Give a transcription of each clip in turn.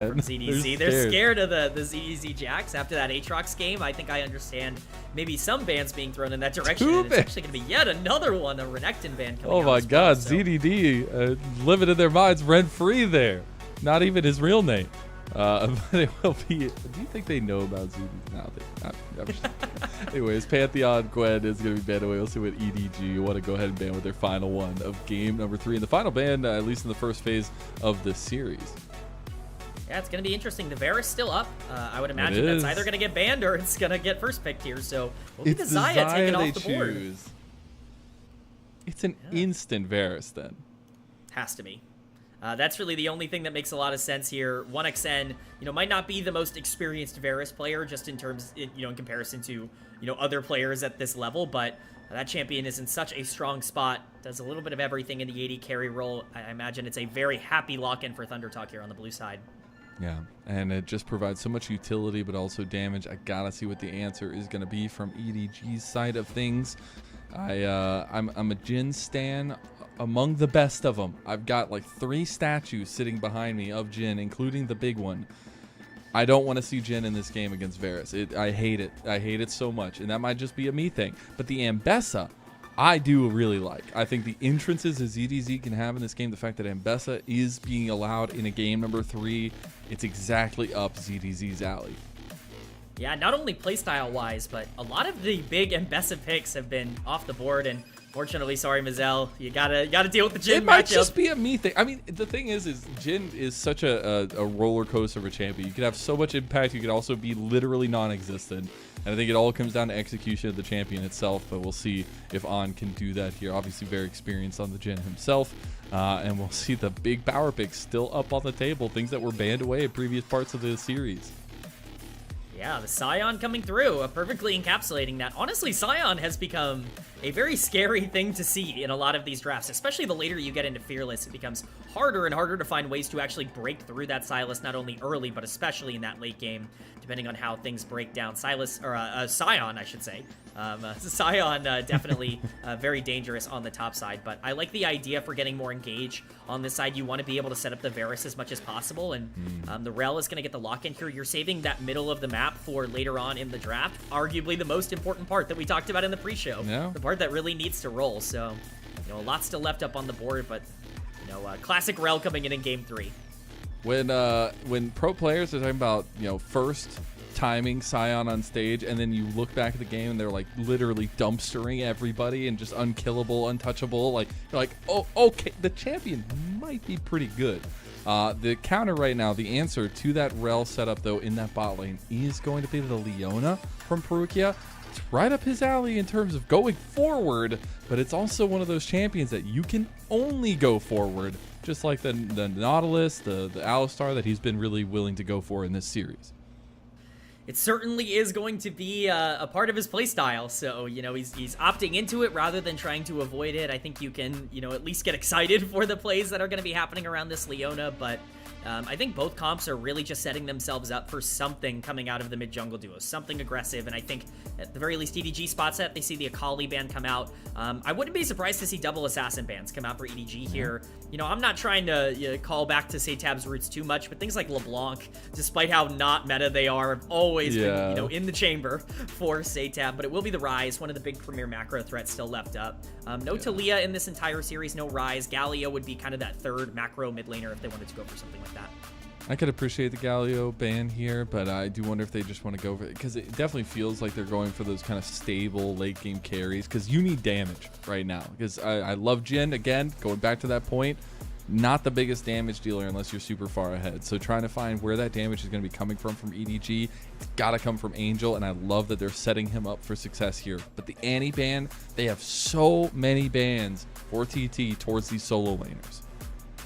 from ZDZ. They're scared of the ZDZ Jacks after that Aatrox game. I think I understand maybe some bans being thrown in that direction. And it's actually going to be yet another one, a Renekton ban coming out. Oh my God, so. ZDD living in their minds rent-free there. Not even his real name. But it will be. Do you think they know about ZDD? No, anyways, Pantheon Gwen is going to be banned away. We'll see what EDG want to go ahead and ban with their final one of game number 3. And the final ban, at least in the first phase of the series. Yeah, it's going to be interesting. The Varus still up. I would imagine that's either going to get banned or it's going to get first picked here. So we'll be the Xayah taken off the board. It's an instant Varus then. Has to be. That's really the only thing that makes a lot of sense here. 1xN, might not be the most experienced Varus player just in terms, in comparison to, other players at this level, but that champion is in such a strong spot, does a little bit of everything in the AD carry role. I imagine it's a very happy lock-in for ThunderTalk here on the blue side. Yeah, and it just provides so much utility, but also damage. I gotta see what the answer is gonna be from EDG's side of things. I'm a Jhin stan among the best of them. I've got like 3 statues sitting behind me of Jhin, including the big one. I don't want to see Jhin in this game against Varus. I hate it. I hate it so much, and that might just be a me thing. But the Ambessa, I do really like. I think the entrances that ZDZ can have in this game, the fact that Ambessa is being allowed in a game number 3, it's exactly up ZDZ's alley. Yeah, not only playstyle-wise, but a lot of the big Ambessa picks have been off the board, and fortunately, sorry, Mazel, you gotta deal with the Jhin matchup. It might just be a me thing. I mean, the thing is Jhin is such a roller coaster of a champion. You can have so much impact. You can also be literally non-existent. And I think it all comes down to execution of the champion itself, but we'll see if On can do that here. Obviously very experienced on the Jhin himself, and we'll see the big power picks still up on the table, things that were banned away in previous parts of the series. Yeah, the Sion coming through, perfectly encapsulating that. Honestly, Sion has become a very scary thing to see in a lot of these drafts, especially the later you get into Fearless. It becomes harder and harder to find ways to actually break through that Sylas, not only early, but especially in that late game, depending on how things break down. Sion, I should say. Sion definitely very dangerous on the top side, but I like the idea for getting more engage on this side. You want to be able to set up the Varus as much as possible, and the Rel is going to get the lock-in here. You're saving that middle of the map for later on in the draft, arguably the most important part that we talked about in the pre-show. Yeah. The part that really needs to roll. So, a lot still left up on the board, but classic Rel coming in game 3. When pro players are talking about first timing Sion on stage, and then you look back at the game and they're like literally dumpstering everybody and just unkillable, untouchable, like you're like, oh, okay, the champion might be pretty good. The counter right now, the answer to that Rel setup though in that bot lane is going to be the Leona from Parukia. It's right up his alley in terms of going forward, but it's also one of those champions that you can only go forward, just like the Nautilus, the Alistar that he's been really willing to go for in this series. It certainly is going to be a part of his playstyle, so, he's opting into it rather than trying to avoid it. I think you can, at least get excited for the plays that are going to be happening around this Leona, but I think both comps are really just setting themselves up for something coming out of the mid-jungle duo, something aggressive, and I think at the very least EDG spot set, they see the Akali ban come out. I wouldn't be surprised to see double assassin bans come out for EDG here. I'm not trying to call back to SeTab's roots too much, but things like LeBlanc, despite how not meta they are, have always been, in the chamber for SeTab, but it will be the Ryze, one of the big premier macro threats still left up. No Talia in this entire series, no Ryze. Galio would be kind of that third macro mid laner if they wanted to go for something like that. I could appreciate the Galio ban here, but I do wonder if they just want to go for it, because it definitely feels like they're going for those kind of stable late game carries, because you need damage right now. Because I love Jhin, again, going back to that point, not the biggest damage dealer unless you're super far ahead. So trying to find where that damage is going to be coming from EDG, it's got to come from Angel, and I love that they're setting him up for success here. But the Annie ban, they have so many bans for TT towards these solo laners.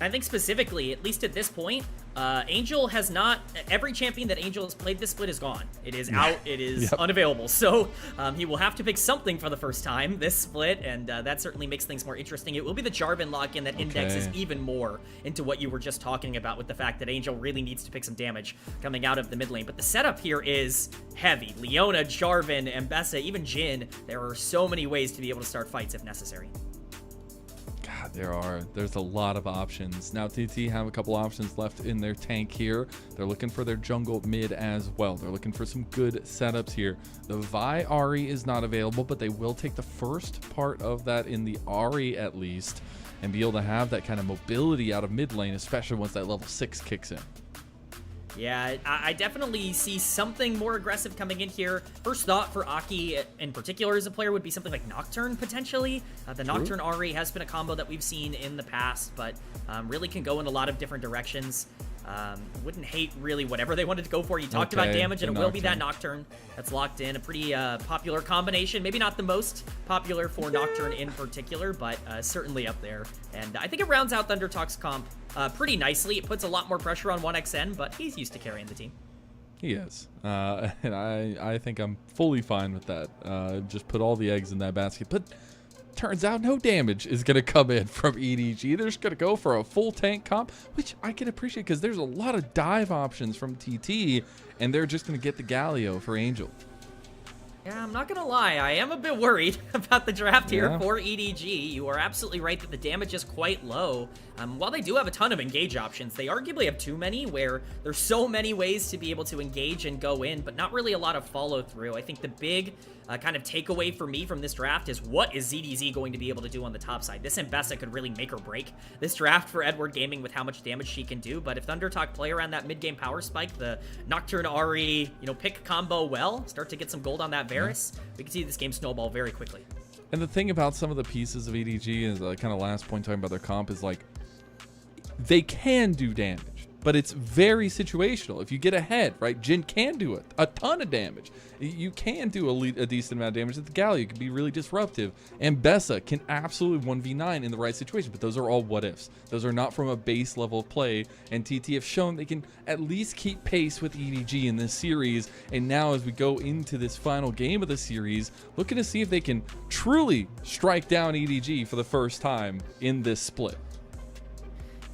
I think specifically, at least at this point, Angel has not, every champion that Angel has played this split is gone. It is out, it is unavailable. So he will have to pick something for the first time this split, and that certainly makes things more interesting. It will be the Jarvan lock-in that indexes even more into what you were just talking about with the fact that Angel really needs to pick some damage coming out of the mid lane. But the setup here is heavy. Leona, Jarvan, Ambessa, even Jhin. There are so many ways to be able to start fights if necessary. God, There's a lot of options. Now TT have a couple options left in their tank here. They're looking for their jungle mid as well. They're looking for some good setups here. The Vi Ahri is not available, but they will take the first part of that in the Ahri at least, and be able to have that kind of mobility out of mid lane, especially once that level 6 kicks in. Yeah, I definitely see something more aggressive coming in here. First thought for Aki in particular as a player would be something like Nocturne, potentially. The Nocturne Ahri has been a combo that we've seen in the past, but really can go in a lot of different directions. Wouldn't hate really whatever they wanted to go for. You talked about damage, and it will be that Nocturne that's locked in. A pretty popular combination. Maybe not the most popular for Nocturne in particular, but certainly up there. And I think it rounds out ThunderTalk's comp pretty nicely. It puts a lot more pressure on 1xN, but he's used to carrying the team. He is. And I think I'm fully fine with that. Just put all the eggs in that basket. But turns out no damage is going to come in from EDG. They're just going to go for a full tank comp, which I can appreciate because there's a lot of dive options from TT, and they're just going to get the Galio for Angel. Yeah, I'm not gonna lie, I am a bit worried about the draft here for EDG. You are absolutely right that the damage is quite low. While they do have a ton of engage options, they arguably have too many, where there's so many ways to be able to engage and go in, but not really a lot of follow through. I think the big kind of takeaway for me from this draft is, what is ZDZ going to be able to do on the top side? This Mbessa could really make or break this draft for Edward Gaming with how much damage she can do, but if ThunderTalk play around that mid-game power spike, the Nocturne Ahri, pick combo well, start to get some gold on that Varus, we can see this game snowball very quickly. And the thing about some of the pieces of EDG is kind of last point talking about their comp is like, they can do damage, but it's very situational. If you get ahead, right, Jhin can do a ton of damage. You can do a decent amount of damage. At the Galio can be really disruptive, and Bessa can absolutely 1v9 in the right situation, but those are all what ifs. Those are not from a base level of play, and TT have shown they can at least keep pace with EDG in this series. And now as we go into this final game of the series, looking to see if they can truly strike down EDG for the first time in this split.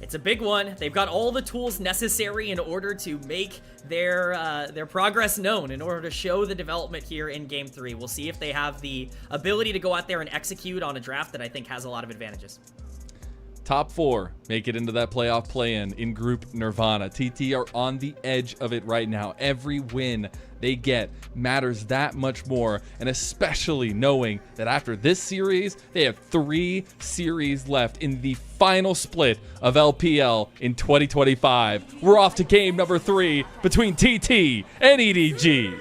It's a big one. They've got all the tools necessary in order to make their progress known, in order to show the development here in Game 3. We'll see if they have the ability to go out there and execute on a draft that I think has a lot of advantages. Top 4 make it into that playoff play-in in Group Nirvana. TT are on the edge of it right now. Every win they get matters that much more, and especially knowing that after this series, they have 3 series left in the final split of LPL in 2025. We're off to game number 3 between TT and EDG.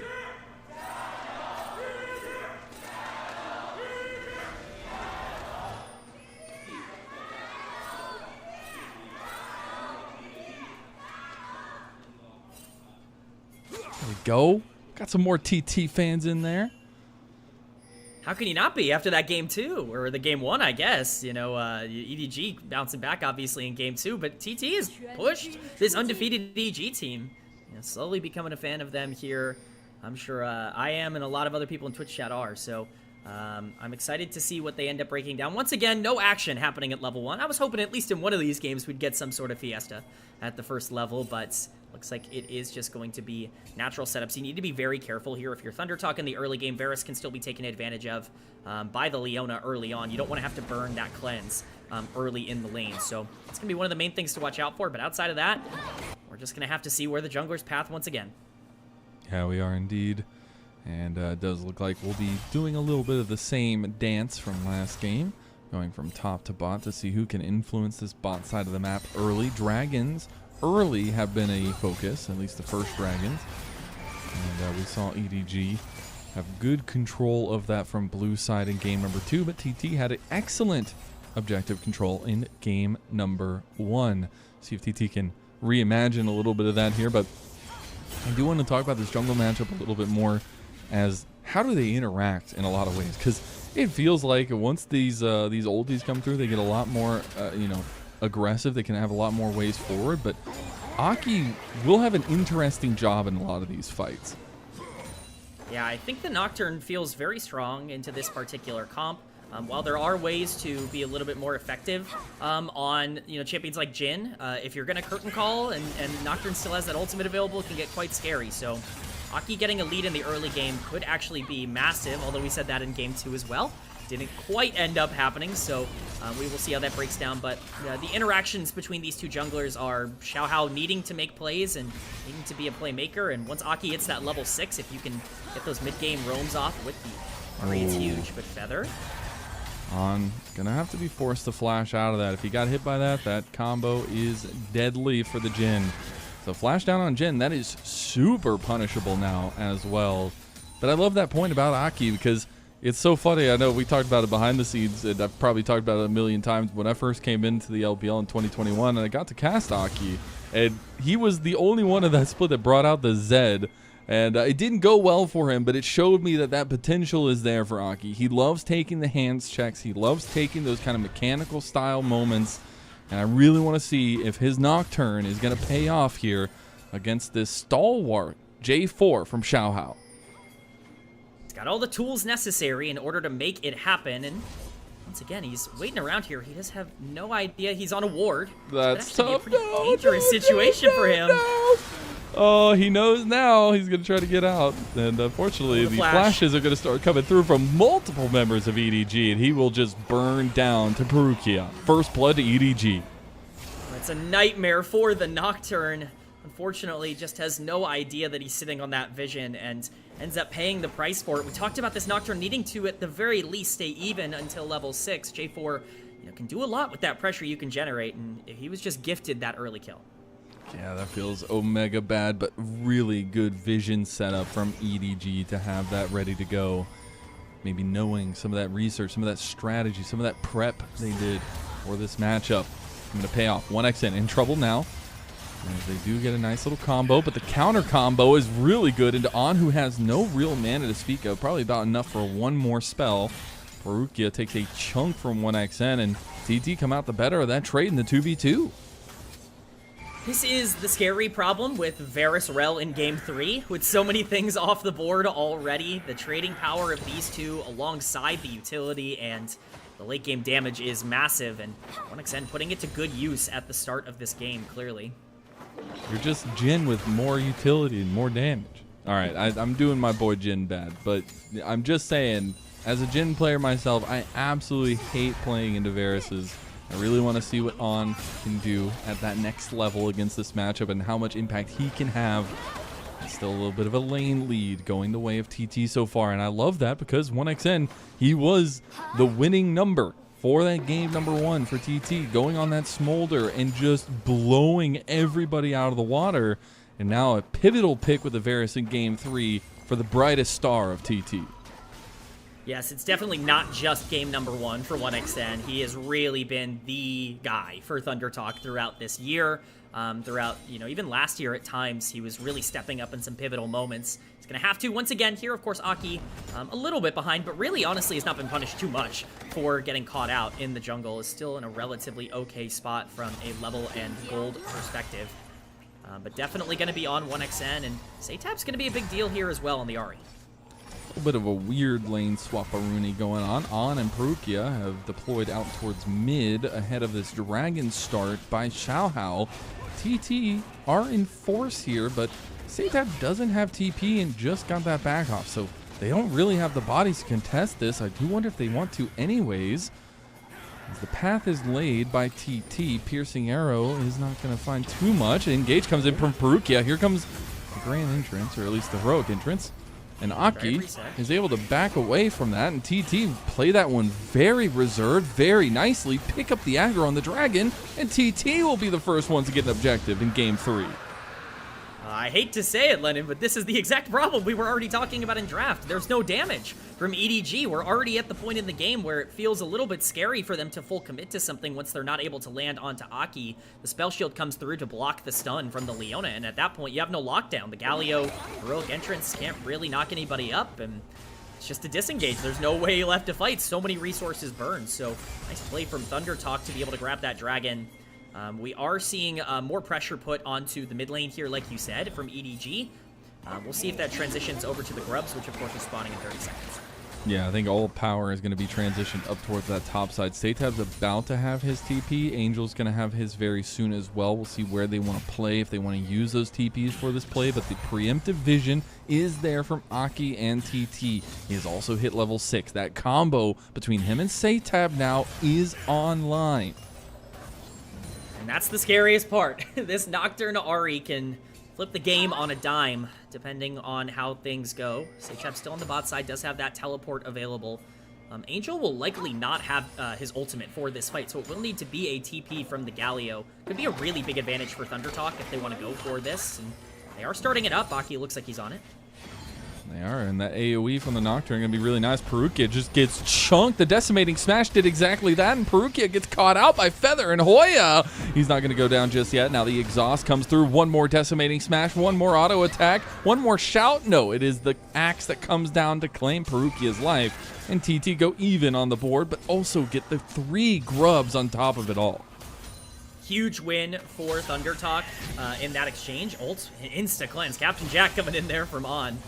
There we go. Got some more TT fans in there. How can you not be after that game 2, or the game 1, I guess? EDG bouncing back obviously in game 2, but TT has pushed this undefeated EDG team. Slowly becoming a fan of them here. I'm sure I am, and a lot of other people in Twitch chat are. So I'm excited to see what they end up breaking down. Once again, no action happening at level 1. I was hoping at least in one of these games we'd get some sort of fiesta at the first level, but looks like it is just going to be natural setups. You need to be very careful here. If you're ThunderTalk in the early game, Varus can still be taken advantage of by the Leona early on. You don't want to have to burn that cleanse early in the lane. So it's going to be one of the main things to watch out for. But outside of that, we're just going to have to see where the jungler's path once again. Yeah, we are indeed. And it does look like we'll be doing a little bit of the same dance from last game, going from top to bot to see who can influence this bot side of the map early. Dragons early have been a focus, at least the first dragons. And we saw EDG have good control of that from blue side in game number 2, but TT had an excellent objective control in game number 1. See if TT can reimagine a little bit of that here, but I do want to talk about this jungle matchup a little bit more, as how do they interact in a lot of ways, because it feels like once these oldies come through, they get a lot more aggressive. They can have a lot more ways forward, but Aki will have an interesting job in a lot of these fights. Yeah, I think the Nocturne feels very strong into this particular comp. While there are ways to be a little bit more effective on champions like Jhin, if you're gonna curtain call and Nocturne still has that ultimate available, it can get quite scary. So Aki getting a lead in the early game could actually be massive, although we said that in game 2 as well. didn't quite end up happening, so we will see how that breaks down. But the interactions between these two junglers are Xiaohao needing to make plays and needing to be a playmaker, and once Aki hits that level 6, if you can get those mid-game roams off with the Ari, it's huge. But Feather gonna have to be forced to flash out of that. If he got hit by that, that combo is deadly for the Jhin. So flash down on Jhin, that is super punishable now as well. But I love that point about Aki because it's so funny. I know we talked about it behind the scenes, and I've probably talked about it a million times. When I first came into the LPL in 2021, and I got to cast Aki, and he was the only one of that split that brought out the Zed. And it didn't go well for him, but it showed me that that potential is there for Aki. He loves taking the hands checks. He loves taking those kind of mechanical style moments. And I really want to see if his Nocturne is going to pay off here against this stalwart J4 from Xiaohao. He's got all the tools necessary in order to make it happen, and once again, he's waiting around here. He does have no idea he's on a ward. That's tough. Be a pretty dangerous situation for him. Oh, he knows now he's going to try to get out. And unfortunately, the flashes are going to start coming through from multiple members of EDG, and he will just burn down to Parukia. First blood to EDG. It's a nightmare for the Nocturne. Unfortunately, just has no idea that he's sitting on that vision and ends up paying the price for it. We talked about this Nocturne needing to, at the very least, stay even until level 6. J4 can do a lot with that pressure you can generate, and he was just gifted that early kill. Yeah, that feels omega bad, but really good vision setup from EDG to have that ready to go. Maybe knowing some of that research, some of that strategy, some of that prep they did for this matchup. I'm going to pay off. 1xN in trouble now. As they do get a nice little combo, but the counter combo is really good into On, who has no real mana to speak of, probably about enough for one more spell. Parukia takes a chunk from 1xN, and TT come out the better of that trade in the 2v2. This is the scary problem with Varus Rel in Game 3, with so many things off the board already. The trading power of these two alongside the utility and the late game damage is massive, and 1xN putting it to good use at the start of this game, clearly. You're just Jhin with more utility and more damage. All right, I'm doing my boy Jhin bad, but I'm just saying, as a Jhin player myself, I absolutely hate playing into Varus's. I really want to see what On can do at that next level against this matchup and how much impact he can have. Still a little bit of a lane lead going the way of TT so far, and I love that because 1xN, he was the winning number for that game number 1 for TT, going on that smolder and just blowing everybody out of the water. And now a pivotal pick with the Varus in Game 3 for the brightest star of TT. Yes, it's definitely not just game number 1 for 1xN. He has really been the guy for ThunderTalk throughout this year. Throughout, even last year at times, he was really stepping up in some pivotal moments. He's going to have to, once again, here, of course, Aki a little bit behind, but really, honestly, has not been punished too much for getting caught out in the jungle. Is still in a relatively okay spot from a level and gold perspective. But definitely going to be on 1xN, and SeTab's going to be a big deal here as well on the Ahri. A little bit of a weird lane swap-a-rooney going on. On and Parukia have deployed out towards mid ahead of this dragon start by Xiaohao. TT are in force here, but SeTab doesn't have TP and just got that back off, so they don't really have the bodies to contest this. I do wonder if they want to anyways. As the path is laid by TT, Piercing Arrow is not going to find too much. Engage comes in from Parukia. Here comes the grand entrance, or at least the heroic entrance. And Aki is able to back away from that, and TT play that one very reserved, very nicely, pick up the aggro on the dragon, and TT will be the first one to get an objective in Game 3. I hate to say it, Lennon, but this is the exact problem we were already talking about in draft. There's no damage from EDG. We're already at the point in the game where it feels a little bit scary for them to full commit to something once they're not able to land onto Aki. The spell shield comes through to block the stun from the Leona, and at that point, you have no lockdown. The Galio heroic entrance can't really knock anybody up, and it's just a disengage. There's no way left to fight. So many resources burned, so nice play from ThunderTalk to be able to grab that dragon. We are seeing more pressure put onto the mid lane here, like you said, from EDG. We'll see if that transitions over to the Grubs, which of course is spawning in 30 seconds. Yeah, I think all power is going to be transitioned up towards that top side. SeTab's about to have his TP. Angel's going to have his very soon as well. We'll see where they want to play, if they want to use those TPs for this play, but the preemptive vision is there from Aki and TT. He has also hit level 6. That combo between him and SeTab now is online. And that's the scariest part. This Nocturne Ahri can flip the game on a dime, depending on how things go. SeTab still on the bot side, does have that teleport available. Angel will likely not have his ultimate for this fight, so it will need to be a TP from the Galio. Could be a really big advantage for ThunderTalk if they want to go for this. And they are starting it up. Aki looks like he's on it. They are, and that AoE from the Nocturne going to be really nice. Parukia just gets chunked. The Decimating Smash did exactly that, and Parukia gets caught out by Feather and Hoya. He's not going to go down just yet. Now the exhaust comes through. One more Decimating Smash, one more auto attack, one more shout. No, it is the axe that comes down to claim Parukia's life. And TT go even on the board, but also get the 3 grubs on top of it all. Huge win for ThunderTalk in that exchange. Ult, insta-cleanse. Captain Jack coming in there from On.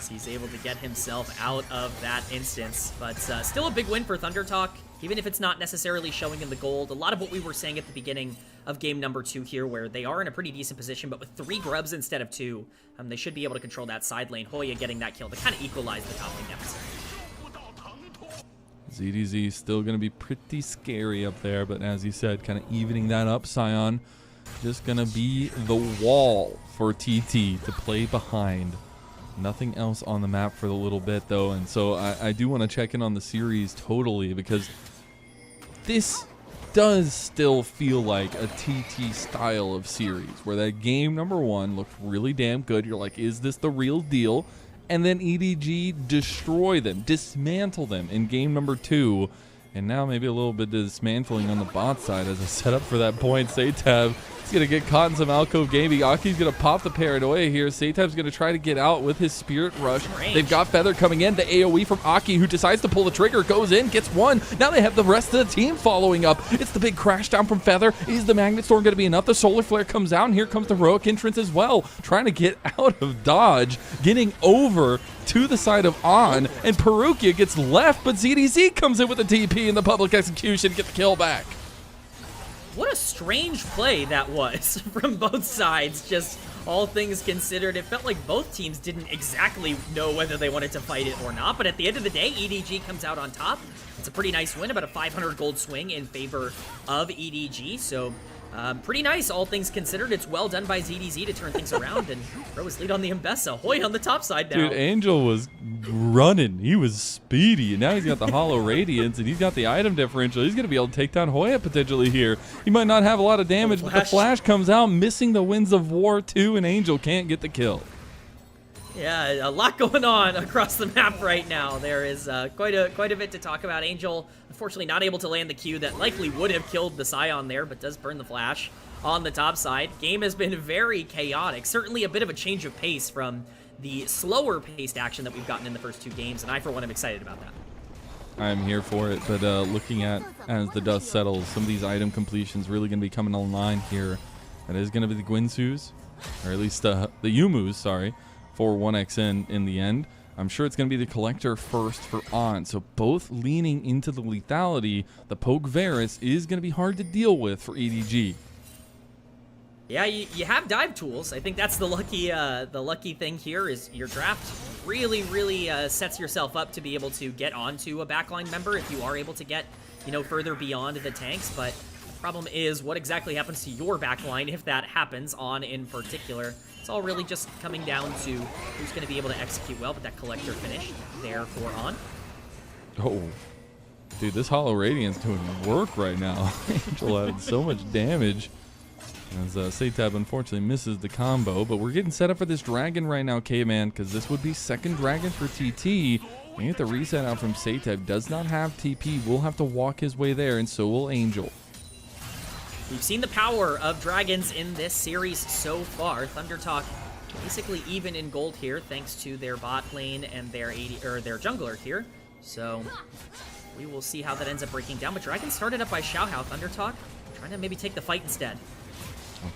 He's able to get himself out of that instance. But still a big win for ThunderTalk, even if it's not necessarily showing in the gold. A lot of what we were saying at the beginning of game number 2 here, where they are in a pretty decent position, but with 3 grubs instead of 2, they should be able to control that side lane. Hoya getting that kill to kind of equalize the top lane deficit. ZDZ still going to be pretty scary up there, but as he said, kind of evening that up. Sion just going to be the wall for TT to play behind. Nothing else on the map for a little bit, though, and so I do want to check in on the series totally, because this does still feel like a TT style of series, where that game number 1 looked really damn good. You're like, is this the real deal? And then EDG destroy them, dismantle them in game number 2, and now maybe a little bit of dismantling on the bot side as a setup for that point. SeTab is going to get caught in some alcove gaming. Aki's going to pop the paranoia here. SeTab's going to try to get out with his Spirit Rush. They've got Feather coming in. The AoE from Aki, who decides to pull the trigger, goes in, gets one. Now they have the rest of the team following up. It's the big crash down from Feather. Is the Magnet Storm going to be enough? The Solar Flare comes out, and here comes the Heroic Entrance as well. Trying to get out of dodge, getting over to the side of On, and Parukia gets left, but ZDZ comes in with a TP in the public execution to get the kill back. What a strange play that was from both sides, just all things considered. It felt like both teams didn't exactly know whether they wanted to fight it or not, but at the end of the day, EDG comes out on top. It's a pretty nice win, about a 500 gold swing in favor of EDG, so pretty nice, all things considered. It's well done by ZDZ to turn things around and throw his lead on the Mbessa. Hoya on the top side now. Dude, Angel was running. He was speedy, and now he's got the Hollow Radiance, and he's got the item differential. He's going to be able to take down Hoya potentially here. He might not have a lot of damage, but the flash comes out, missing the Winds of War too, and Angel can't get the kill. Yeah, a lot going on across the map right now. There is quite a bit to talk about. Angel, unfortunately, not able to land the Q that likely would have killed the Scion there, but does burn the flash on the top side. Game has been very chaotic. Certainly a bit of a change of pace from the slower paced action that we've gotten in the first 2 games, and I, for one, am excited about that. I'm here for it, but looking at as the dust settles, some of these item completions really going to be coming online here. That is going to be the Gwinsus, or at least the Yumus, sorry, for 1xN in the end. I'm sure it's going to be the Collector first for On, so both leaning into the lethality. The Poke Varus is going to be hard to deal with for EDG. Yeah, you have dive tools. I think that's the lucky thing here is your draft really sets yourself up to be able to get onto a backline member if you are able to get, you know, further beyond the tanks. But the problem is what exactly happens to your backline if that happens, On in particular. It's all really just coming down to who's going to be able to execute well, but that Collector finish there for On. Oh, dude, this Hollow Radiance doing work right now. Angel added so much damage. As SeTab unfortunately misses the combo, but we're getting set up for this dragon right now, Kman, because this would be second dragon for TT. We get the reset out from SeTab. Does not have TP. Will have to walk his way there, and so will Angel. We've seen the power of dragons in this series so far. ThunderTalk basically even in gold here, thanks to their bot lane and their their jungler here. So we will see how that ends up breaking down. But Dragon started up by Xiaohao. ThunderTalk trying to maybe take the fight instead.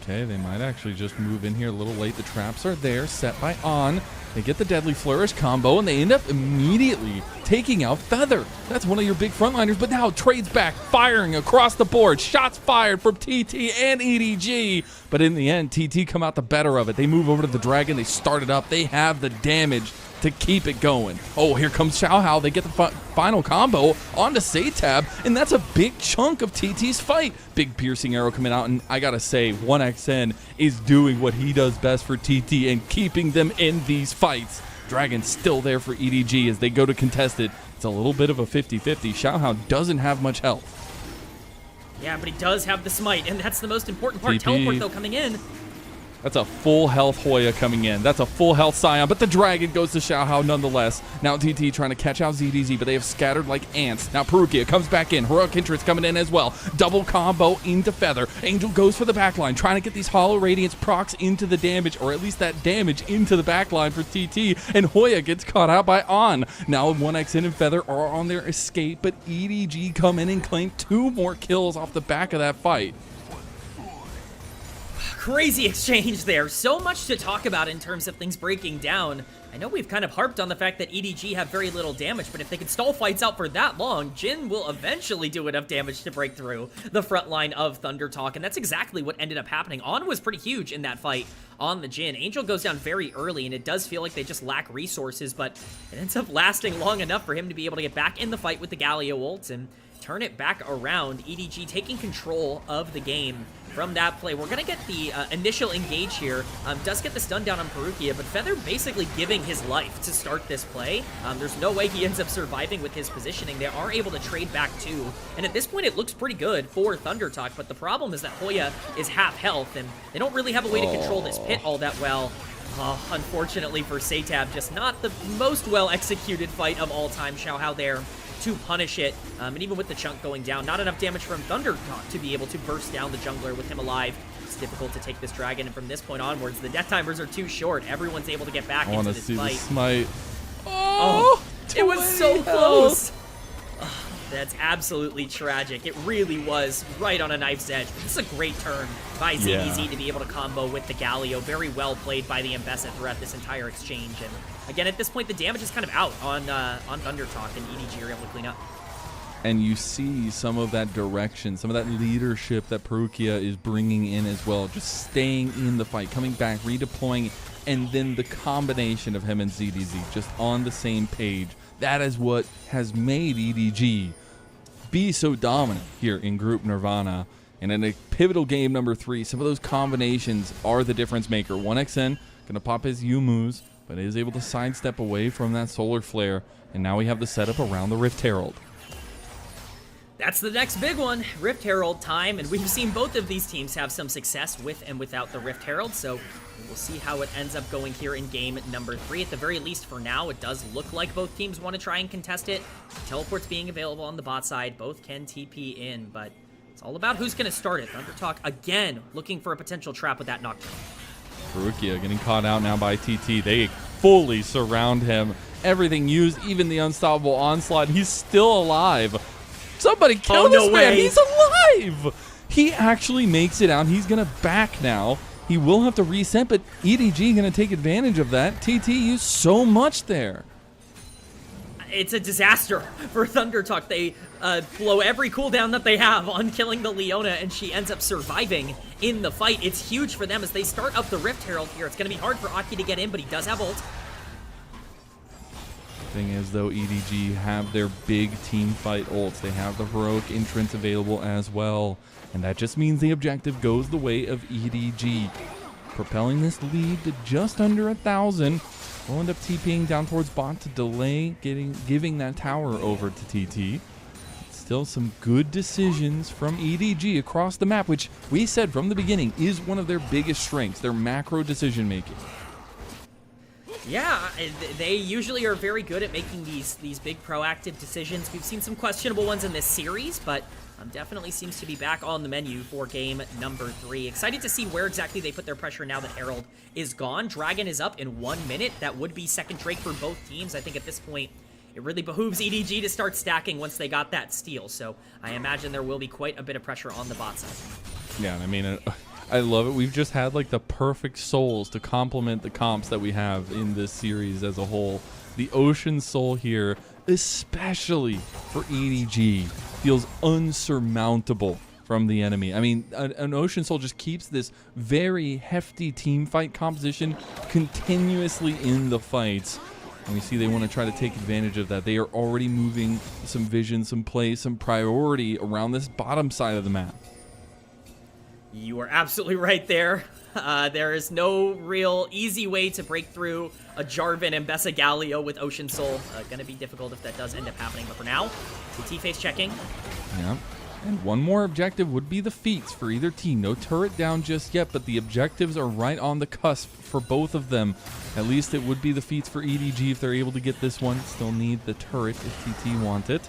Okay, they might actually just move in here a little late. The traps are there, set by On. They get the Deadly Flourish combo, and they end up immediately taking out Feather. That's one of your big frontliners, but now trades back, firing across the board. Shots fired from TT and EDG. But in the end, TT come out the better of it. They move over to the Dragon. They start it up. They have the damage to keep it going. Oh, here comes Xiaohao. They get the final combo onto SeTab, and that's a big chunk of TT's fight. Big piercing arrow coming out, and I gotta say, 1xN is doing what he does best for TT and keeping them in these fights. Dragon's still there for EDG as they go to contest it. It's a little bit of a 50-50. Xiaohao doesn't have much health. Yeah, but he does have the smite, and that's the most important part. TP. Teleport, though, coming in. That's a full health Hoya coming in. That's a full health Scion, but the Dragon goes to Xiaohao nonetheless. Now TT trying to catch out ZDZ, but they have scattered like ants. Now Parukia comes back in. Heroic Entrance coming in as well. Double combo into Feather. Angel goes for the backline, trying to get these Hollow Radiance procs into the damage, or at least that damage into the backline for TT, and Hoya gets caught out by On. Now 1xN and Feather are on their escape, but EDG come in and claim 2 more kills off the back of that fight. Crazy exchange there. So much to talk about in terms of things breaking down. I know we've kind of harped on the fact that EDG have very little damage, but if they can stall fights out for that long, Jin will eventually do enough damage to break through the front line of ThunderTalk, and that's exactly what ended up happening. On was pretty huge in that fight on the Jin. Angel goes down very early, and it does feel like they just lack resources, but it ends up lasting long enough for him to be able to get back in the fight with the Galio ult and turn it back around. EDG taking control of the game from that play. We're gonna get the initial engage here. Does get the stun down on Parukia, but Feather basically giving his life to start this play. There's no way he ends up surviving with his positioning. They are able to trade back too, and at this point it looks pretty good for ThunderTalk, but the problem is that Hoya is half health, and they don't really have a way to control this pit all that well. Unfortunately for SeTab, just not the most well-executed fight of all time. Xiaohao there to punish it, and even with the chunk going down, not enough damage from ThunderTalk to be able to burst down the jungler with him alive. It's difficult to take this dragon, and from this point onwards, the death timers are too short. Everyone's able to get back into this fight. I want to see the smite. Oh, it was so close. Oh, that's absolutely tragic. It really was right on a knife's edge. This is a great turn by ZDZ to be able to combo with the Galio. Very well played by the Ambessa throughout this entire exchange. And again, at this point, the damage is kind of out on ThunderTalk, and EDG are able to clean up. And you see some of that direction, some of that leadership that Parukia is bringing in as well, just staying in the fight, coming back, redeploying, and then the combination of him and ZDZ just on the same page. That is what has made EDG be so dominant here in Group Nirvana. And in a pivotal game number 3, some of those combinations are the difference maker. 1xN gonna pop his Yumu's, but is able to sidestep away from that solar flare, and now we have the setup around the Rift Herald. That's the next big one, Rift Herald time, and we've seen both of these teams have some success with and without the Rift Herald, so we'll see how it ends up going here in game number 3. At the very least for now, it does look like both teams want to try and contest it. Teleports being available on the bot side, both can TP in, but it's all about who's going to start it. ThunderTalk, again, looking for a potential trap with that knockdown. Parukia getting caught out now by TT. They fully surround him. Everything used, even the unstoppable onslaught. He's still alive. Somebody kill this man. He's alive. He actually makes it out. He's going to back now. He will have to reset, but EDG going to take advantage of that. TT used so much there. It's a disaster for ThunderTalk. They blow every cooldown that they have on killing the Leona, and she ends up surviving in the fight. It's huge for them as they start up the Rift Herald here. It's going to be hard for Aki to get in, but he does have ult. Thing is, though, EDG have their big team fight ults. They have the heroic entrance available as well, and that just means the objective goes the way of EDG, propelling this lead to just under 1,000. We'll end up TPing down towards bot to delay giving that tower over to TT. Still some good decisions from EDG across the map, which we said from the beginning is one of their biggest strengths, their macro decision making. Yeah, they usually are very good at making these big proactive decisions. We've seen some questionable ones in this series, but definitely seems to be back on the menu for game number 3. Excited to see where exactly they put their pressure now that Herald is gone. Dragon is up in 1 minute. That would be second Drake for both teams. I think at this point, it really behooves EDG to start stacking once they got that steal. So I imagine there will be quite a bit of pressure on the bot side. Yeah, I mean, I love it. We've just had like the perfect souls to complement the comps that we have in this series as a whole. The Ocean Soul here, especially for EDG, feels unsurmountable from the enemy. I mean, an Ocean Soul just keeps this very hefty team fight composition continuously in the fights. And we see they want to try to take advantage of that. They are already moving some vision, some play, some priority around this bottom side of the map. You are absolutely right there. There is no real easy way to break through a Jarvan and Bessa Galio with Ocean Soul. Gonna be difficult if that does end up happening, but for now, the T-Face checking. Yeah, and one more objective would be the feats for either team. No turret down just yet, but the objectives are right on the cusp for both of them. At least it would be the feats for EDG if they're able to get this one. Still need the turret if TT want it.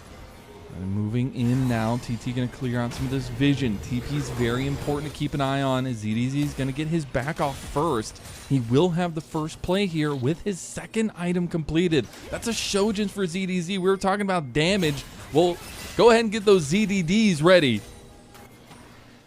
And moving in now, TT going to clear out some of this vision. TP is very important to keep an eye on as ZDZ is going to get his back off first. He will have the first play here with his second item completed. That's a Shojin for ZDZ. We were talking about damage. Well, go ahead and get those ZDDs ready.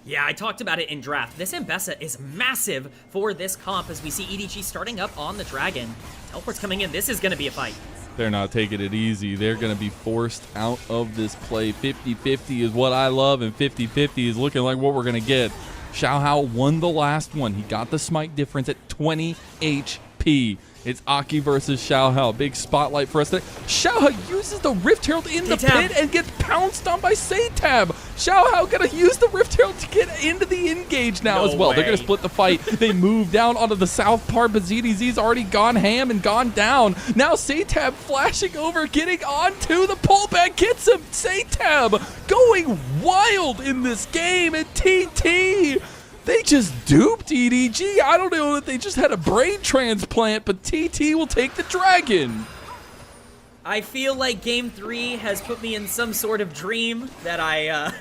Yeah, I talked about it in draft. This Mbessa is massive for this comp as we see EDG starting up on the Dragon. Teleport's coming in. This is going to be a fight. They're not taking it easy. They're going to be forced out of this play. 50-50 is what I love, and 50-50 is looking like what we're going to get. Xiaohao won the last one. He got the smite difference at 20 HP. It's Aki versus Xiaohao. Big spotlight for us there. Xiaohao uses the Rift Herald in the pit and gets pounced on by SeTab. Xiaohao gonna use the Rift Herald to get into the engage now as well. They're gonna split the fight. They move down onto the south part, but ZDZ's already gone ham and gone down. Now SeTab flashing over, getting onto the pullback, gets him. SeTab going wild in this game, and TT, they just duped EDG. I don't know if they just had a brain transplant, but TT will take the Dragon. I feel like Game 3 has put me in some sort of dream that I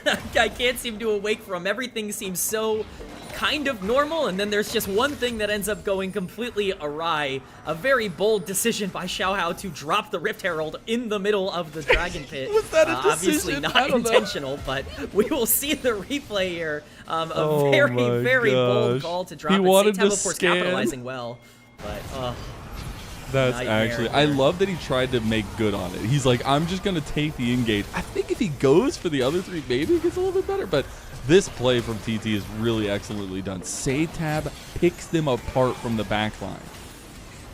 can't seem to awake from. Everything seems so kind of normal, and then there's just one thing that ends up going completely awry. A very bold decision by Xiaohao to drop the Rift Herald in the middle of the Dragon Pit. Was that a decision? Obviously not intentional, but we will see the replay here. A very bold call to drop it. SeTab, of course, capitalizing well, but that's actually, I love that he tried to make good on it. He's like, I'm just going to take the engage. I think if he goes for the other three, maybe it gets a little bit better, but this play from TT is really excellently done. SeTab picks them apart from the backline.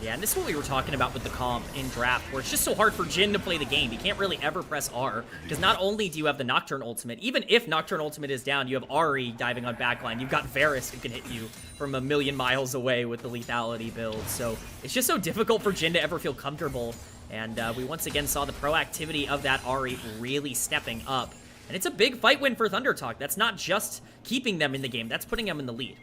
Yeah, and this is what we were talking about with the comp in draft, where it's just so hard for Jhin to play the game. He can't really ever press R, because not only do you have the Nocturne ultimate, even if Nocturne ultimate is down, you have Ahri diving on backline. You've got Varus who can hit you from a million miles away with the lethality build. So it's just so difficult for Jhin to ever feel comfortable. And we once again saw the proactivity of that Ahri really stepping up. And it's a big fight win for ThunderTalk. That's not just keeping them in the game, that's putting them in the lead.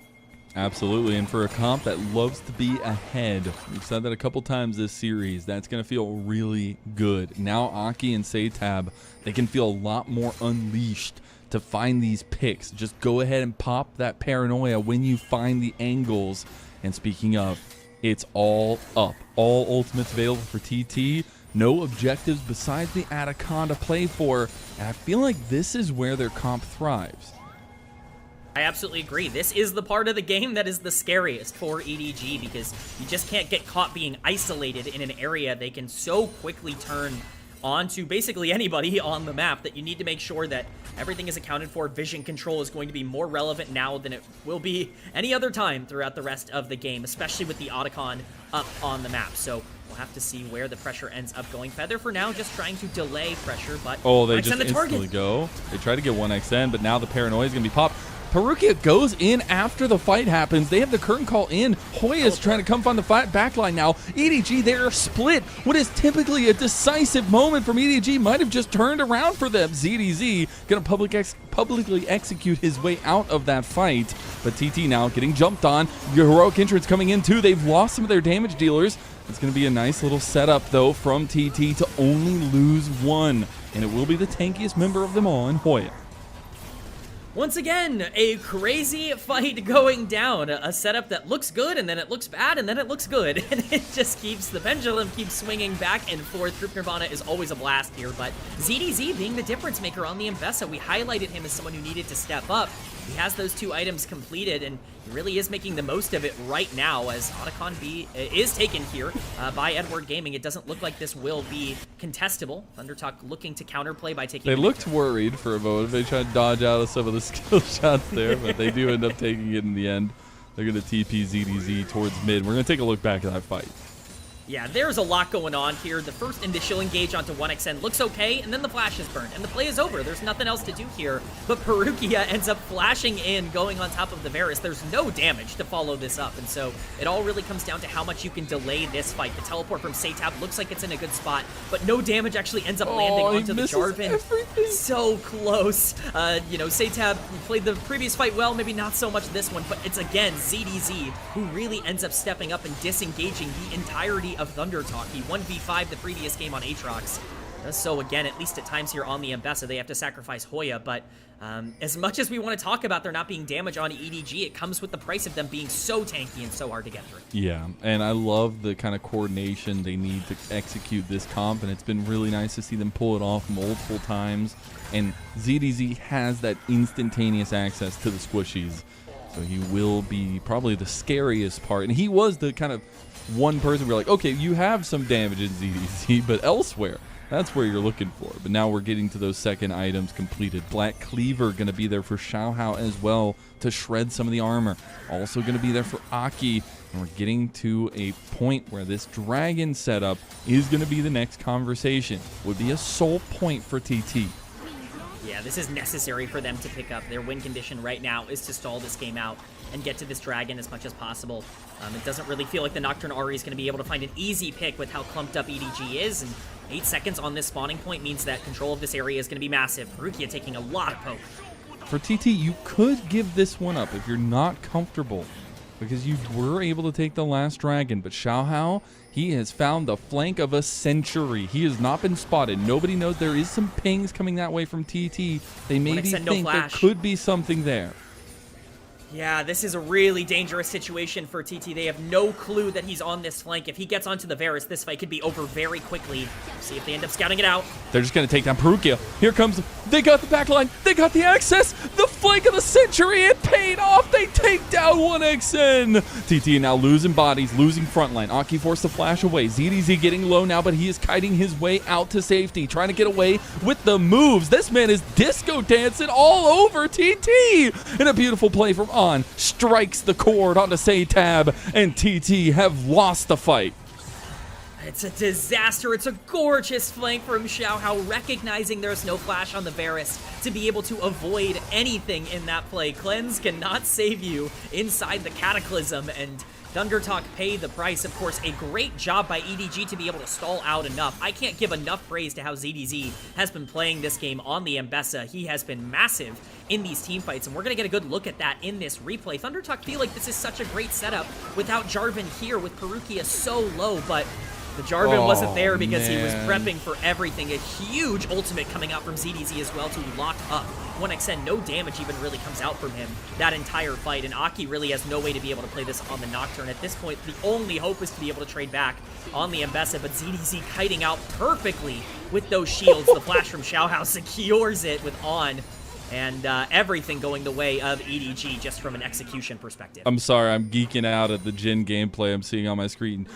Absolutely, and for a comp that loves to be ahead, we've said that a couple times this series, that's going to feel really good. Now Aki and SeTab, they can feel a lot more unleashed to find these picks. Just go ahead and pop that paranoia when you find the angles. And speaking of, it's all up. All ultimates available for TT. No objectives besides the Atacon to play for. And I feel like this is where their comp thrives. I absolutely agree. This is the part of the game that is the scariest for EDG because you just can't get caught being isolated in an area they can so quickly turn onto basically anybody on the map that you need to make sure that everything is accounted for. Vision control is going to be more relevant now than it will be any other time throughout the rest of the game, especially with the Otacon up on the map. So we'll have to see where the pressure ends up going. Feather for now just trying to delay pressure, but they just instantly go. They try to get 1xN, but now the paranoia is going to be popped. Parukia goes in after the fight happens. They have the curtain call in. Hoya's trying to come from the fight backline now. EDG, they're split. What is typically a decisive moment from EDG might have just turned around for them. ZDZ going to publicly execute his way out of that fight. But TT now getting jumped on. Your heroic entrance coming in too. They've lost some of their damage dealers. It's going to be a nice little setup though from TT to only lose one. And it will be the tankiest member of them all in Hoya. Once again, a crazy fight going down. A setup that looks good, and then it looks bad, and then it looks good. And it just keeps, the pendulum keeps swinging back and forth. Group Nirvana is always a blast here, but ZDZ being the difference maker on the Mbessa, we highlighted him as someone who needed to step up. He has those two items completed, and He really is making the most of it right now as Otacon B is taken here by Edward Gaming. It doesn't look like this will be contestable. ThunderTalk looking to counterplay by taking. They looked worried for a moment. They tried to dodge out of some of the skill shots there, but they do end up taking it in the end. They're going to TP ZDZ towards mid. We're going to take a look back at that fight. Yeah, there's a lot going on here. The first initial engage onto 1xN looks okay, and then the flash is burned, and the play is over. There's nothing else to do here, but Parukia ends up flashing in, going on top of the Varus. There's no damage to follow this up, and so it all really comes down to how much you can delay this fight. The teleport from SeTab looks like it's in a good spot, but no damage actually ends up landing onto the Jarvan. Everything. So close. You know, SeTab played the previous fight well, maybe not so much this one, but it's again ZDZ who really ends up stepping up and disengaging the entirety of ThunderTalk. He 1v5 the previous game on Aatrox. So again, at least at times here on the Mbessa, they have to sacrifice Hoya, but as much as we want to talk about there not being damage on EDG, it comes with the price of them being so tanky and so hard to get through. Yeah, and I love the kind of coordination they need to execute this comp, and it's been really nice to see them pull it off multiple times, and ZDZ has that instantaneous access to the squishies, so he will be probably the scariest part, and he was the kind of one person we're like, okay, you have some damage in ZDZ, but elsewhere, that's where you're looking for. But now we're getting to those second items completed. Black Cleaver going to be there for Xiaohao as well to shred some of the armor. Also going to be there for Aki. And we're getting to a point where this dragon setup is going to be the next conversation. Would be a soul point for TT. Yeah, this is necessary for them to pick up. Their win condition right now is to stall this game out and get to this dragon as much as possible. It doesn't really feel like the Nocturne Ahri is going to be able to find an easy pick with how clumped up EDG is, and 8 seconds on this spawning point means that control of this area is going to be massive. Parukia taking a lot of poke. For TT, you could give this one up if you're not comfortable, because you were able to take the last dragon, but Xiaohao, he has found the flank of a century. He has not been spotted. Nobody knows. There is some pings coming that way from TT. They maybe think there could be something there. Yeah, this is a really dangerous situation for TT. They have no clue that he's on this flank. If he gets onto the Varus, this fight could be over very quickly. See if they end up scouting it out. They're just going to take down Parukia. Here comes, they got the back line. They got the access. The flank of the century, it paid off. They take down 1xN. TT now losing bodies, losing front line. Aki forced to flash away. ZDZ getting low now, but he is kiting his way out to safety, trying to get away with the moves. This man is disco dancing all over TT. And a beautiful play from On strikes the cord onto SeTab, and TT have lost the fight. It's a disaster. It's a gorgeous flank from Xiaohao, recognizing there's no flash on the Varus to be able to avoid anything in that play. Cleanse cannot save you inside the Cataclysm, and ThunderTalk pay the price. Of course, a great job by EDG to be able to stall out enough. I can't give enough praise to how ZDZ has been playing this game on the Mbessa. He has been massive in these team fights, and we're going to get a good look at that in this replay. ThunderTalk feel like this is such a great setup without Jarvan here, with Parukia so low, but the Jarvan wasn't there because he was prepping for everything. A huge ultimate coming out from ZDZ as well to lock up 1xN. No damage even really comes out from him that entire fight, and Aki really has no way to be able to play this on the Nocturne. At this point, the only hope is to be able to trade back on the Mbessa, but ZDZ kiting out perfectly with those shields. The flash from Xiaohao secures it with On, and everything going the way of EDG just from an execution perspective. I'm sorry, I'm geeking out at the Jhin gameplay I'm seeing on my screen.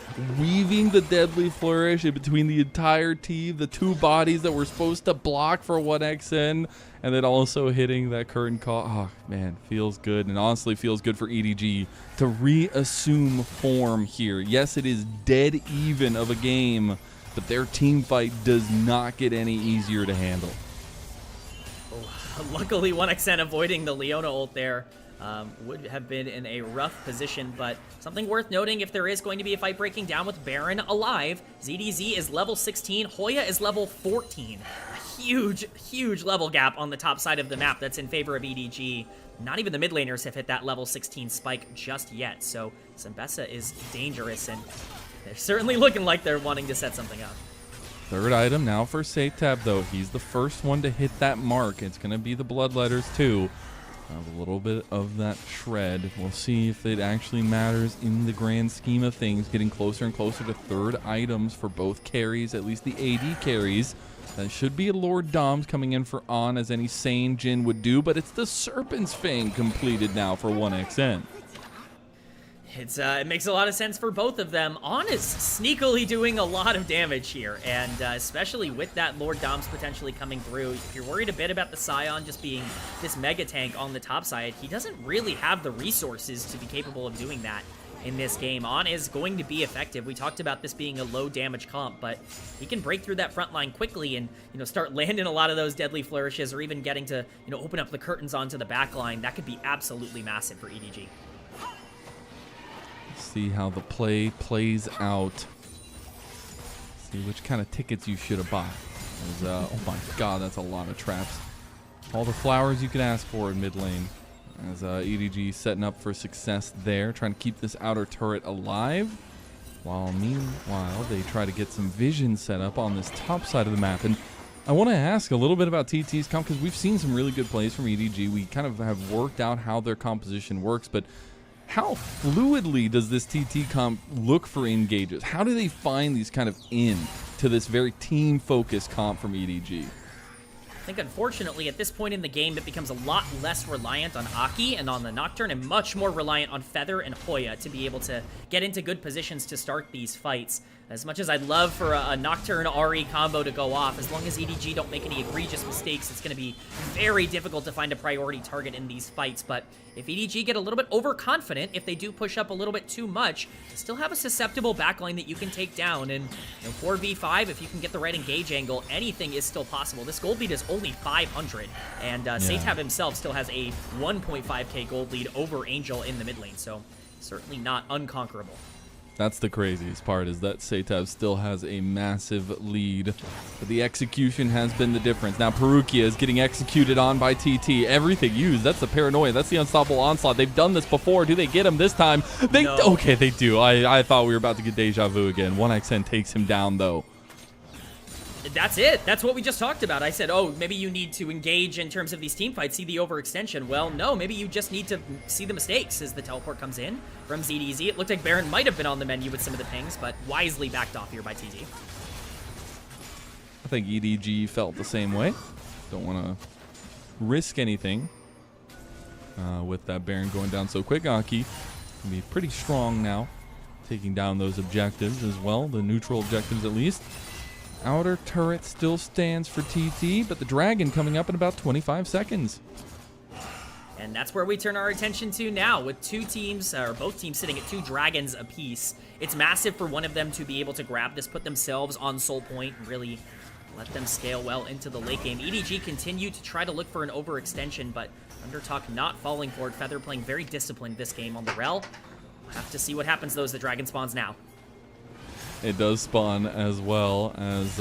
Weaving the deadly flourish in between the entire team, the two bodies that were supposed to block for 1xN, and then also hitting that curtain call. Oh, man, feels good, and honestly feels good for EDG to reassume form here. Yes, it is dead even of a game, but their team fight does not get any easier to handle. Luckily, 1xN avoiding the Leona ult there would have been in a rough position, but something worth noting, if there is going to be a fight breaking down with Baron alive, ZDZ is level 16, Hoya is level 14. A huge, huge level gap on the top side of the map that's in favor of EDG. Not even the mid laners have hit that level 16 spike just yet, so Mbessa is dangerous, and they're certainly looking like they're wanting to set something up. Third item now for SeTab, though. He's the first one to hit that mark. It's going to be the Bloodletters, too. A little bit of that shred. We'll see if it actually matters in the grand scheme of things. Getting closer and closer to third items for both carries, at least the AD carries. That should be a Lord Doms coming in for On, as any sane Jhin would do, but it's the Serpent's Fang completed now for 1xN. It makes a lot of sense for both of them. On is sneakily doing a lot of damage here, and especially with that Lord Doms potentially coming through. If you're worried a bit about the Scion just being this mega tank on the top side, he doesn't really have the resources to be capable of doing that in this game. On is going to be effective. We talked about this being a low damage comp, but he can break through that front line quickly and, start landing a lot of those deadly flourishes, or even getting to, open up the curtains onto the back line. That could be absolutely massive for EDG. See how the play plays out. See which kind of tickets you should have bought. Oh my god, that's a lot of traps. All the flowers you can ask for in mid lane. As EDG setting up for success there, trying to keep this outer turret alive. While meanwhile, they try to get some vision set up on this top side of the map. And I want to ask a little bit about TT's comp, because we've seen some really good plays from EDG. We kind of have worked out how their composition works, but how fluidly does this TT comp look for engages? How do they find these kind of to this very team-focused comp from EDG? I think, unfortunately, at this point in the game, it becomes a lot less reliant on Aki and on the Nocturne, and much more reliant on Feather and Hoya to be able to get into good positions to start these fights. As much as I'd love for a Nocturne Ahri combo to go off, as long as EDG don't make any egregious mistakes, it's going to be very difficult to find a priority target in these fights. But if EDG get a little bit overconfident, if they do push up a little bit too much, you still have a susceptible backline that you can take down. And 4v5, if you can get the right engage angle, anything is still possible. This gold lead is only 500, and SeTab himself still has a 1.5k gold lead over Angel in the mid lane, so certainly not unconquerable. That's the craziest part, is that SeTab still has a massive lead, but the execution has been the difference. Now Parukia is getting executed on by TT. Everything used. That's the paranoia. That's the unstoppable onslaught. They've done this before. Do they get him this time? No. Okay, they do. I thought we were about to get deja vu again. 1xN takes him down, though. That's it. That's what we just talked about. I said, oh, maybe you need to engage in terms of these team fights, see the overextension. Well, no, maybe you just need to see the mistakes as the teleport comes in from ZDZ. It looked like Baron might have been on the menu with some of the pings, but wisely backed off here by TT. I think EDG felt the same way. Don't want to risk anything with that Baron going down so quick. Aki can be pretty strong now, taking down those objectives as well, the neutral objectives at least. Outer turret still stands for TT, but the dragon coming up in about 25 seconds. And that's where we turn our attention to now, with two teams, or both teams sitting at 2 dragons apiece. It's massive for one of them to be able to grab this, put themselves on soul point, and really let them scale well into the late game. EDG continue to try to look for an overextension, but ThunderTalk not falling for it. Feather playing very disciplined this game on the Rel. We'll have to see what happens though as the dragon spawns now. It does spawn as well, as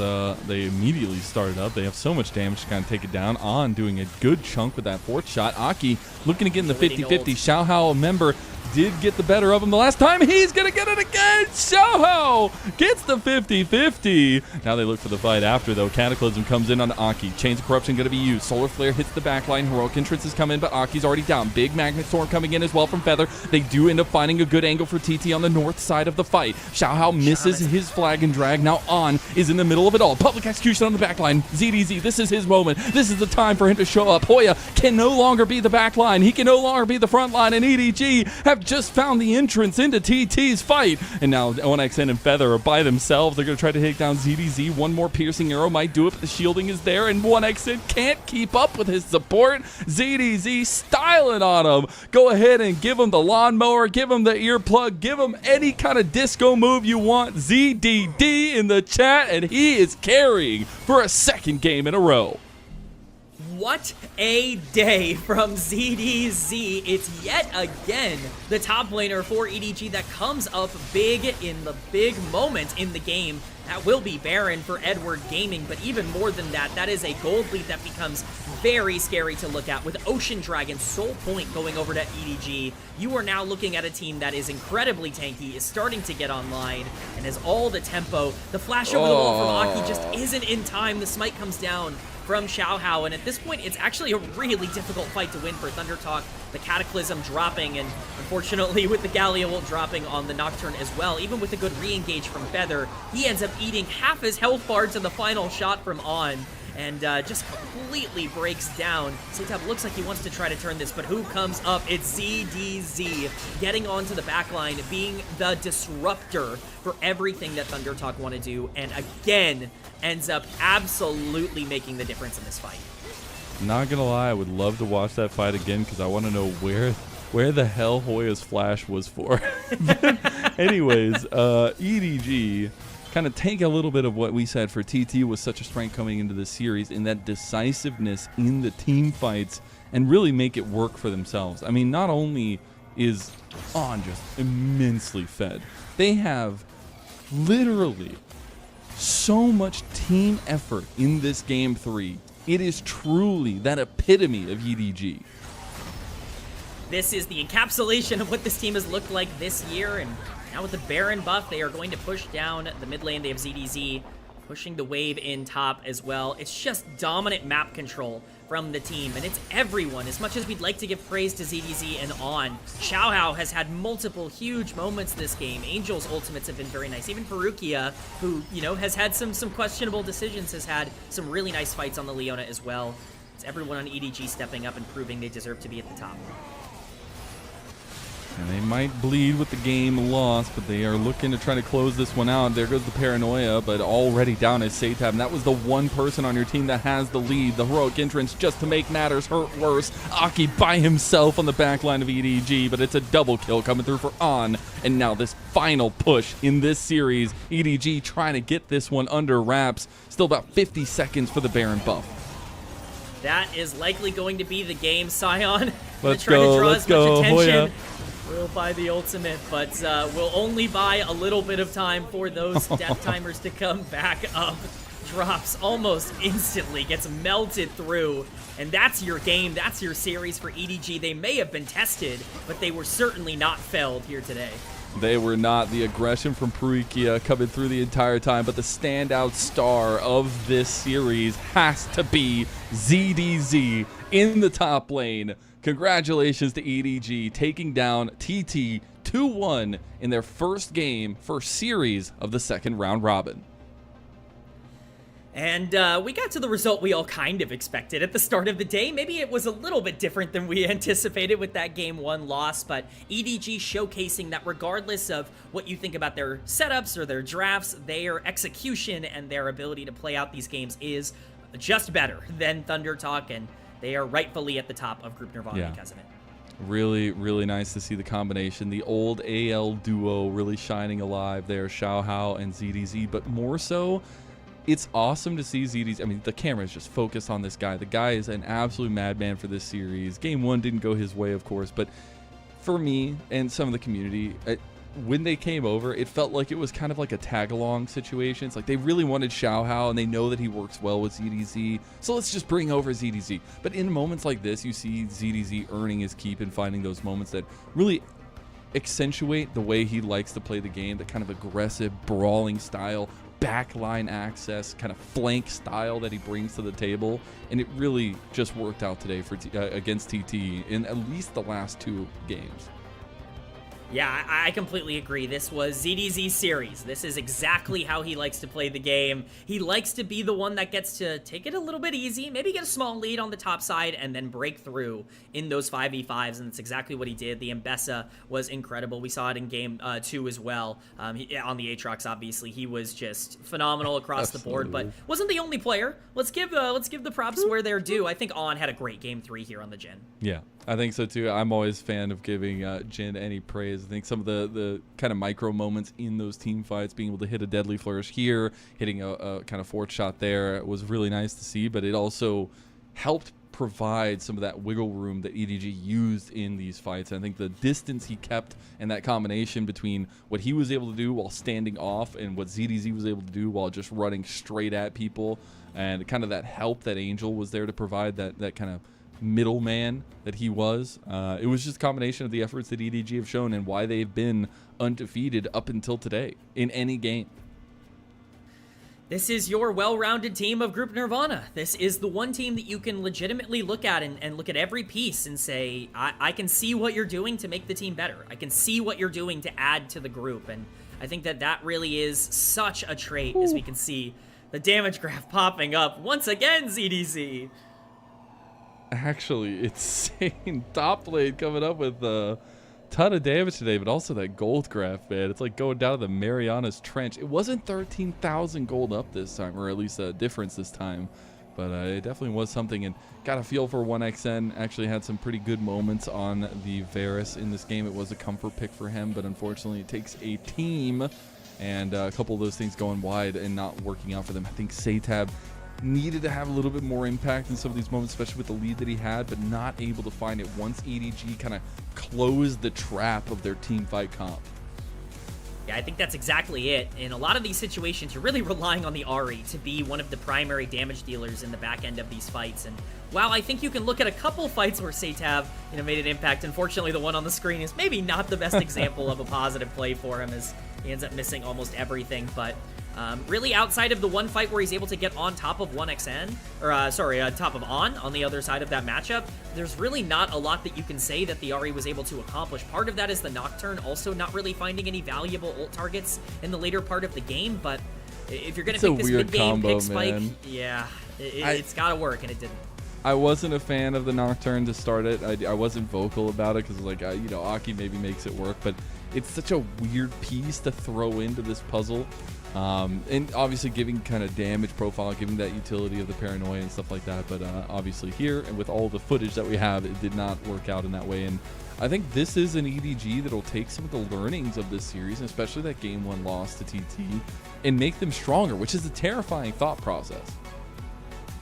they immediately started up. They have so much damage to kind of take it down. On doing a good chunk with that 4th shot. Aki looking to get in the 50-50. Xiaohao, a member, did get the better of him the last time. He's going to get it again. Xiaohao gets the 50-50. Now they look for the fight after, though. Cataclysm comes in on Aki. Chains of Corruption going to be used. Solar Flare hits the backline. Heroic Entrances come in, but Aki's already down. Big Magnet Storm coming in as well from Feather. They do end up finding a good angle for TT on the north side of the fight. Xiaohao misses his flag and drag. Now On is in the middle of it all. Public execution on the backline. ZDZ, this is his moment. This is the time for him to show up. Hoya can no longer be the backline. He can no longer be the front line, and EDG have just found the entrance into TT's fight. And now 1xN and Feather are by themselves. They're going to try to take down ZDZ. One more piercing arrow might do it, but the shielding is there, and 1xN can't keep up with his support. ZDZ styling on him. Go ahead and give him the lawnmower, give him the earplug, give him any kind of disco move you want. ZDD in the chat, and he is carrying for a 2nd game in a row. What a day from ZDZ. It's yet again the top laner for EDG that comes up big in the big moment in the game. That will be Baron for Edward Gaming, but even more than that, that is a gold lead that becomes very scary to look at. With Ocean Dragon Soul Point going over to EDG, you are now looking at a team that is incredibly tanky, is starting to get online, and has all the tempo. The flash over the wall from Aki just isn't in time. The smite comes down from Xiaohao, and at this point, it's actually a really difficult fight to win for ThunderTalk. The Cataclysm dropping, and unfortunately with the Galliol dropping on the Nocturne as well, even with a good re-engage from Feather, he ends up eating half his health bar to the final shot from On. and just completely breaks down. SeTab looks like he wants to try to turn this, but who comes up? It's ZDZ getting onto the backline, being the disruptor for everything that ThunderTalk want to do, and again ends up absolutely making the difference in this fight. Not gonna lie, I would love to watch that fight again because I want to know where the hell Hoya's flash was for. Anyways, EDG kind of take a little bit of what we said for TT was such a strength coming into this series in that decisiveness in the team fights and really make it work for themselves. I mean, not only is On just immensely fed, they have literally so much team effort in this game 3. It is truly that epitome of EDG. This is the encapsulation of what this team has looked like this year, and now with the Baron buff, they are going to push down the mid lane. They have ZDZ pushing the wave in top as well. It's just dominant map control from the team, and it's everyone. As much as we'd like to give praise to ZDZ and On, Xiaohao has had multiple huge moments this game. Angel's ultimates have been very nice. Even Parukia, who, you know, has had some questionable decisions, has had some really nice fights on the Leona as well. It's everyone on EDG stepping up and proving they deserve to be at the top. And they might bleed with the game lost, but they are looking to try to close this one out. There goes the paranoia, but already down is SeTab, and that was the one person on your team that has the lead. The heroic entrance just to make matters hurt worse. Aki by himself on the back line of EDG, but it's a double kill coming through for On. And now this final push in this series, EDG trying to get this one under wraps. Still about 50 seconds for the Baron buff. That is likely going to be the game. Sion Let's trying go, to draw let's as go, much attention. Hoya. We'll buy the ultimate, but we'll only buy a little bit of time for those death timers to come back up. Drops almost instantly, gets melted through, and that's your game, that's your series for EDG. They may have been tested, but they were certainly not felled here today. They were not. The aggression from Parukia coming through the entire time, but the standout star of this series has to be ZDZ in the top lane. Congratulations to EDG taking down TT 2-1 in their first game, first series of the second round robin. And we got to the result we all kind of expected at the start of the day. Maybe it was a little bit different than we anticipated with that game 1 loss, but EDG showcasing that regardless of what you think about their setups or their drafts, their execution and their ability to play out these games is just better than ThunderTalk, and they are rightfully at the top of Group Nirvana because of it. Really, really nice to see the combination. The old AL duo really shining alive there, Xiaohao and ZDZ, but more so, it's awesome to see ZDZ. I mean, the camera is just focused on this guy. The guy is an absolute madman for this series. Game 1 didn't go his way, of course, but for me and some of the community, when they came over, it felt like it was kind of like a tag-along situation. It's like they really wanted Xiaohao, and they know that he works well with ZDZ, so let's just bring over ZDZ. But in moments like this, you see ZDZ earning his keep and finding those moments that really accentuate the way he likes to play the game, that kind of aggressive, brawling style, backline access, kind of flank style that he brings to the table, and it really just worked out today for against TT in at least the last 2 games. Yeah, I completely agree. This was ZDZ's series. This is exactly how he likes to play the game. He likes to be the one that gets to take it a little bit easy, maybe get a small lead on the top side, and then break through in those 5v5s, and that's exactly what he did. The Mbessa was incredible. We saw it in game 2 as well. On the Aatrox, obviously, he was just phenomenal across the board, but wasn't the only player. Let's give the props where they're due. I think On had a great game 3 here on the Jhin. Yeah, I think so too. I'm always a fan of giving Jhin any praise. I think some of the kind of micro moments in those team fights, being able to hit a deadly flourish here, hitting a kind of fourth shot there, was really nice to see, but it also helped provide some of that wiggle room that EDG used in these fights. And I think the distance he kept and that combination between what he was able to do while standing off and what ZDZ was able to do while just running straight at people, and kind of that help that Angel was there to provide, that kind of middleman that he was. It was just a combination of the efforts that EDG have shown and why they've been undefeated up until today in any game. This is your well-rounded team of Group Nirvana. This is the one team that you can legitimately look at and look at every piece and say, I can see what you're doing to make the team better. I can see what you're doing to add to the group. And I think that really is such a trait, as we can see The damage graph popping up once again, ZDZ. Actually, insane top lane coming up with a ton of damage today, but also that gold graph, man. It's like going down to the Marianas Trench. It wasn't 13,000 gold up this time, or at least a difference this time, but it definitely was something, and got a feel for 1xN. Actually had some pretty good moments on the Varus in this game. It was a comfort pick for him, but unfortunately it takes a team and a couple of those things going wide and not working out for them. I think SeTab needed to have a little bit more impact in some of these moments, especially with the lead that he had, but not able to find it once EDG kind of closed the trap of their team fight comp. Yeah, I think that's exactly it. In a lot of these situations, you're really relying on the Ahri to be one of the primary damage dealers in the back end of these fights. And while I think you can look at a couple fights where SeTab, made an impact, unfortunately the one on the screen is maybe not the best example of a positive play for him, as he ends up missing almost everything. But really, outside of the one fight where he's able to get on top of 1xN, or top of on the other side of that matchup, there's really not a lot that you can say that the Ahri was able to accomplish. Part of that is the Nocturne also not really finding any valuable ult targets in the later part of the game, but if you're going to pick this mid-game pick spike, yeah, it's got to work, and it didn't. I wasn't a fan of the Nocturne to start it. I wasn't vocal about it because, like, Aki maybe makes it work, but it's such a weird piece to throw into this puzzle. And obviously giving kind of damage profile, giving that utility of the paranoia and stuff like that. But obviously here, and with all the footage that we have, it did not work out in that way. And I think this is an EDG that'll take some of the learnings of this series, and especially that game 1 loss to TT, and make them stronger, which is a terrifying thought process.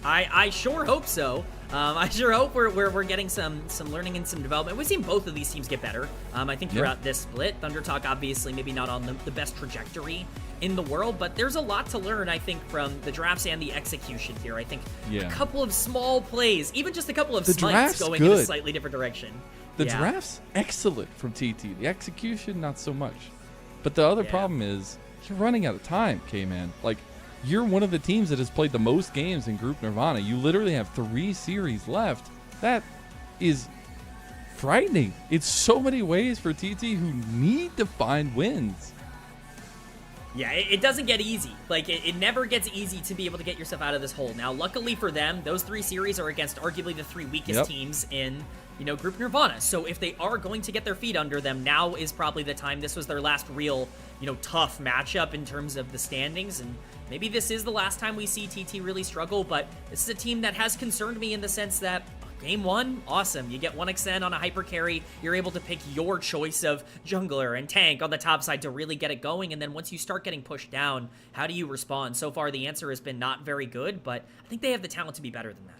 I sure hope so. I sure hope we're getting some learning and some development. We've seen both of these teams get better. I think throughout this split, ThunderTalk obviously maybe not on the best trajectory in the world, but there's a lot to learn, I think, from the drafts and the execution here. I think a couple of small plays, even just a couple of smites going in a slightly different direction. The draft's excellent from TT. The execution, not so much. But the other problem is you're running out of time, Kman. Like, you're one of the teams that has played the most games in Group Nirvana. You literally have 3 series left. That is frightening. It's so many ways for TT who need to find wins. Yeah, it doesn't get easy. Like, it never gets easy to be able to get yourself out of this hole. Now, luckily for them, those 3 series are against arguably the 3 weakest teams in, Group Nirvana. So if they are going to get their feet under them, now is probably the time. This was their last real, tough matchup in terms of the standings, and maybe this is the last time we see TT really struggle, but this is a team that has concerned me in the sense that game 1, awesome. You get 1xN on a hyper carry. You're able to pick your choice of jungler and tank on the top side to really get it going. And then once you start getting pushed down, how do you respond? So far, the answer has been not very good, but I think they have the talent to be better than that.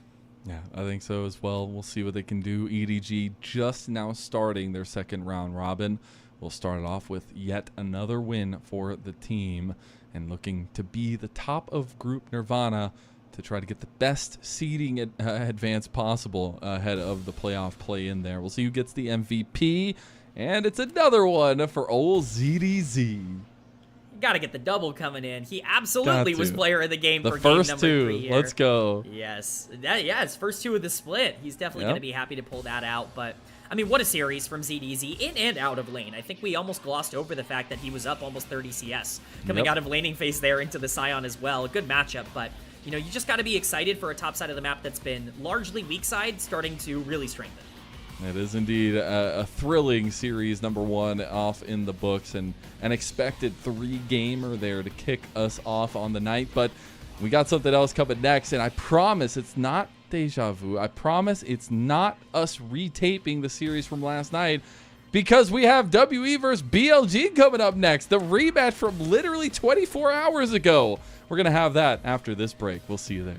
Yeah, I think so as well. We'll see what they can do. EDG just now starting their second round robin. We'll start it off with yet another win for the team and looking to be the top of Group Nirvana to try to get the best seeding advance possible ahead of the playoff play in there. We'll see who gets the MVP, and it's another one for old ZDZ. Got to get the double coming in. He absolutely was player of the game for game first number 2. 3 here. Let's go. Yes. His first 2 of the split. He's definitely going to be happy to pull that out, but I mean, what a series from ZDZ in and out of lane. I think we almost glossed over the fact that he was up almost 30 CS coming out of laning phase there into the Sion as well. A good matchup, but you just got to be excited for a top side of the map that's been largely weak side starting to really strengthen. It is indeed a thrilling series, number 1 off in the books, and an expected 3-gamer there to kick us off on the night. But we got something else coming next, and I promise it's not deja vu. I promise it's not us retaping the series from last night, because we have WE versus BLG coming up next, the rematch from literally 24 hours ago. We're going to have that after this break. We'll see you there.